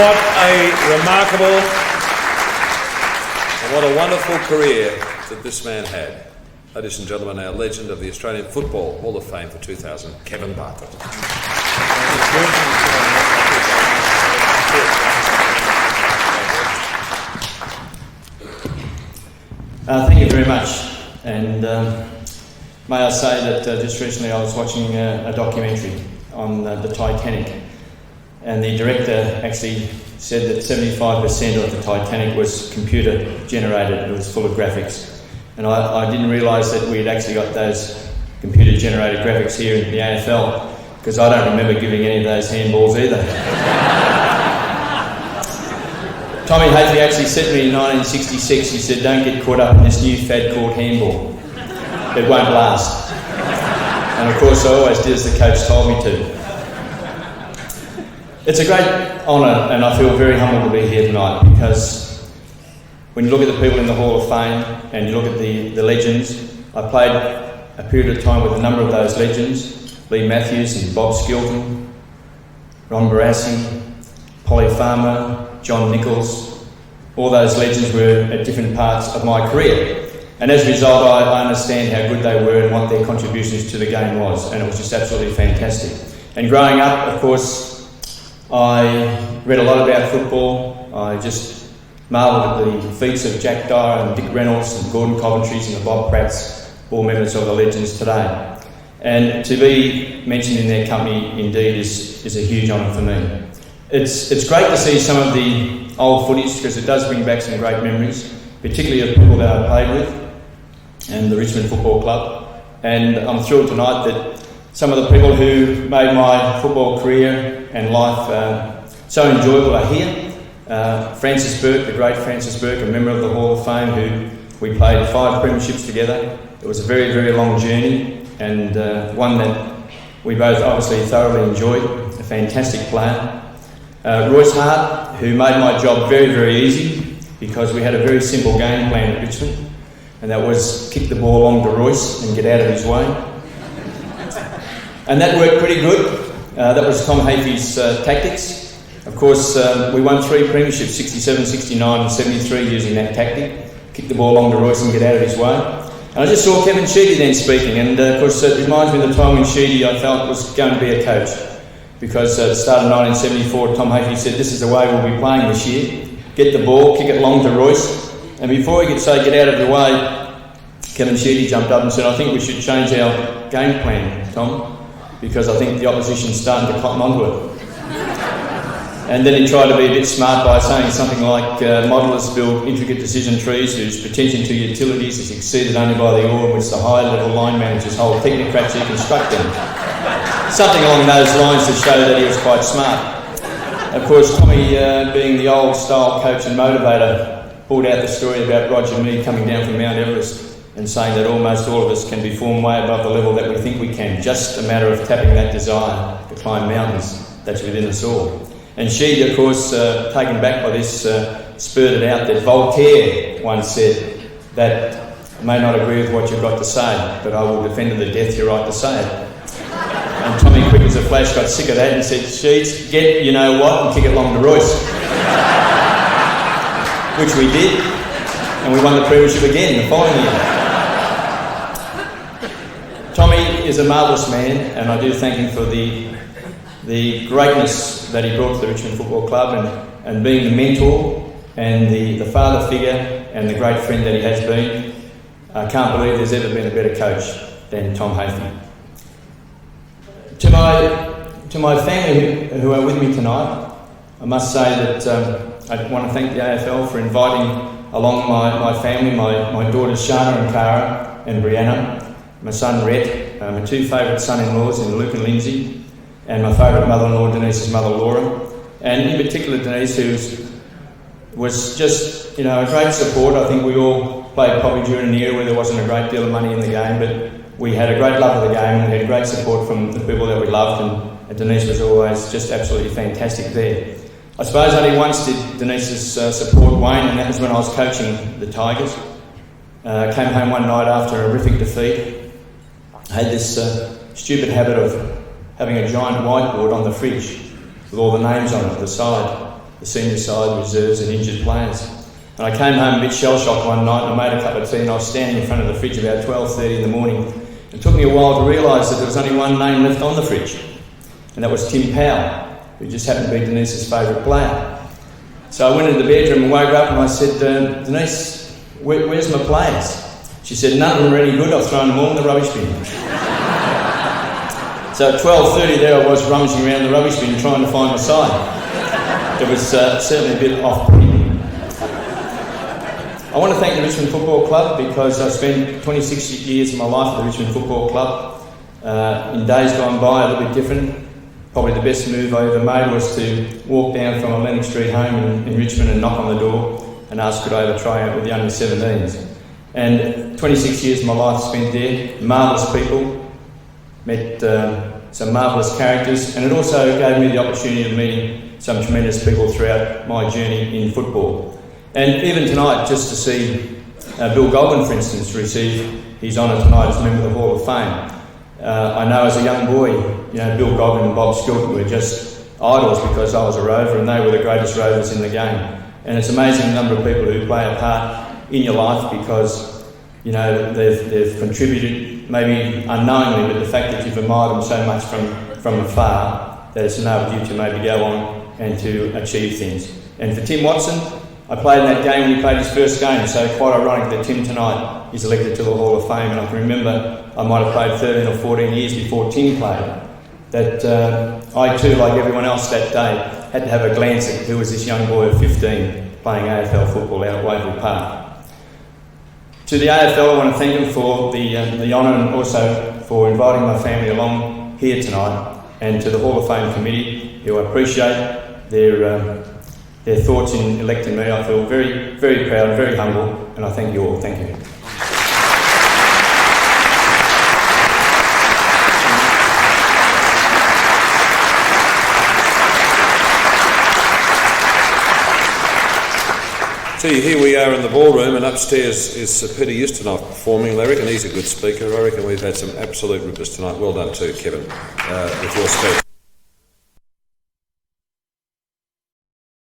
What a remarkable and what a wonderful career that this man had. Ladies and gentlemen, our legend of the Australian Football Hall of Fame for 2000, Kevin Bartlett. Thank you very much. And may I say that just recently I was watching a documentary on the Titanic, and the director actually said that 75% of the Titanic was computer generated. It was full of graphics. And I didn't realise that we had actually got those computer generated graphics here in the AFL, because I don't remember giving any of those handballs either. Tommy Hafey actually said to me in 1966, he said, "Don't get caught up in this new fad called handball. It won't last." And of course I always did as the coach told me to. It's a great honour, and I feel very humbled to be here tonight, because when you look at the people in the Hall of Fame and you look at the legends, I played a period of time with a number of those legends: Lee Matthews and Bob Skilton, Ron Barassi, Polly Farmer, John Nichols. All those legends were at different parts of my career, and as a result I understand how good they were and what their contributions to the game was, and it was just absolutely fantastic. And growing up, of course, I read a lot about football. I just marvelled at the feats of Jack Dyer and Dick Reynolds and Gordon Coventry's and the Bob Pratts, all members of the legends today. And to be mentioned in their company indeed is a huge honour for me. It's great to see some of the old footage, because it does bring back some great memories, particularly of people that I played with and the Richmond Football Club. And I'm thrilled tonight that some of the people who made my football career and life so enjoyable are here. Francis Burke, the great Francis Burke, a member of the Hall of Fame, who we played 5 premierships together. It was a very, very long journey, and one that we both obviously thoroughly enjoyed. A fantastic player. Royce Hart, who made my job very, very easy, because we had a very simple game plan at Richmond, and that was kick the ball along to Royce and get out of his way. And that worked pretty good. That was Tom Hafey's tactics. Of course, we won 3 premierships, 67, 69 and 73, using that tactic. Kick the ball along to Royce and get out of his way. And I just saw Kevin Sheedy then speaking, and of course it reminds me of the time when Sheedy, I felt, was going to be a coach. Because at the start of 1974, Tom Hafey said, "This is the way we'll be playing this year. Get the ball, kick it along to Royce." And before he could say get out of the way, Kevin Sheedy jumped up and said, "I think we should change our game plan, Tom, because I think the opposition's starting to cotton onto it." And then he tried to be a bit smart by saying something like, "Modellers build intricate decision trees whose pretension to utilities is exceeded only by the awe in which the high-level line managers hold technocrats who construct them." Something along those lines to show that he was quite smart. Of course, Tommy, being the old-style coach and motivator, pulled out the story about Roger Mead coming down from Mount Everest and saying that almost all of us can be formed way above the level that we think we can, just a matter of tapping that desire to climb mountains that's within us all. And she, of course, taken back by this, spurted out that Voltaire once said that, "I may not agree with what you've got to say, but I will defend to the death your right to say it." And Tommy, quick as a flash, got sick of that and said, "Sheets, get you know what, and kick it along to Royce." Which we did, and we won the premiership again the following year. Tommy is a marvellous man, and I do thank him for the greatness that he brought to the Richmond Football Club, and being the mentor and the father figure and the great friend that he has been. I can't believe there's ever been a better coach than Tom Hafey. To my family who are with me tonight, I must say that I want to thank the AFL for inviting along my family, my daughters Shana and Cara and Brianna, my son Rhett, my 2 favourite son-in-laws in Luke and Lindsay, and my favourite mother-in-law Denise's mother Laura, and in particular Denise, who was just a great support. I think we all played probably during an era where there wasn't a great deal of money in the game, but we had a great love of the game, and we had great support from the people that we loved, and Denise was always just absolutely fantastic there. I suppose only once did Denise's support wane, and that was when I was coaching the Tigers. Came home one night after a horrific defeat. I had this stupid habit of having a giant whiteboard on the fridge with all the names on it at the side. the senior side, reserves and injured players. And I came home a bit shell-shocked one night and I made a cup of tea and I was standing in front of the fridge about 12:30 in the morning. It took me a while to realise that there was only one name left on the fridge, and that was Tim Powell, who just happened to be Denise's favourite player. So I went into the bedroom and woke up and I said, Denise, where's my players? She said, none of them are any good, I've thrown them all in the rubbish bin. So at 12:30 there I was rummaging around the rubbish bin trying to find my side. It was certainly a bit off-putting. I want to thank the Richmond Football Club because I've spent 26 years of my life at the Richmond Football Club. In days gone by, a little bit different. Probably the best move I ever made was to walk down from a Lennox Street home in Richmond and knock on the door and ask could I have a tryout with the under-17s. And 26 years of my life spent there, marvellous people, met some marvellous characters, and it also gave me the opportunity of meeting some tremendous people throughout my journey in football. And even tonight, just to see Bill Goldman, for instance, receive his honour tonight as a member of the Hall of Fame. I know as a young boy, Bill Goldman and Bob Skilton were just idols because I was a rover and they were the greatest rovers in the game. And it's amazing the number of people who play a part in your life because, they've contributed, maybe unknowingly, but the fact that you've admired them so much from afar, that it's enabled you to maybe go on and to achieve things. And for Tim Watson, I played in that game when he played his first game, so quite ironic that Tim tonight is elected to the Hall of Fame. And I can remember I might have played 13 or 14 years before Tim played, that I too, like everyone else that day, had to have a glance at who was this young boy of 15 playing AFL football out at Waverley Park. To the AFL, I want to thank them for the honour and also for inviting my family along here tonight, and to the Hall of Fame committee, who I appreciate their thoughts in electing me. I feel very, very proud, very humble, and I thank you all. Thank you. Gee, here we are in the ballroom, and upstairs is Sir Peter Ustinov performing. I reckon he's a good speaker. I reckon we've had some absolute rippers tonight. Well done too, Kevin, with your speech.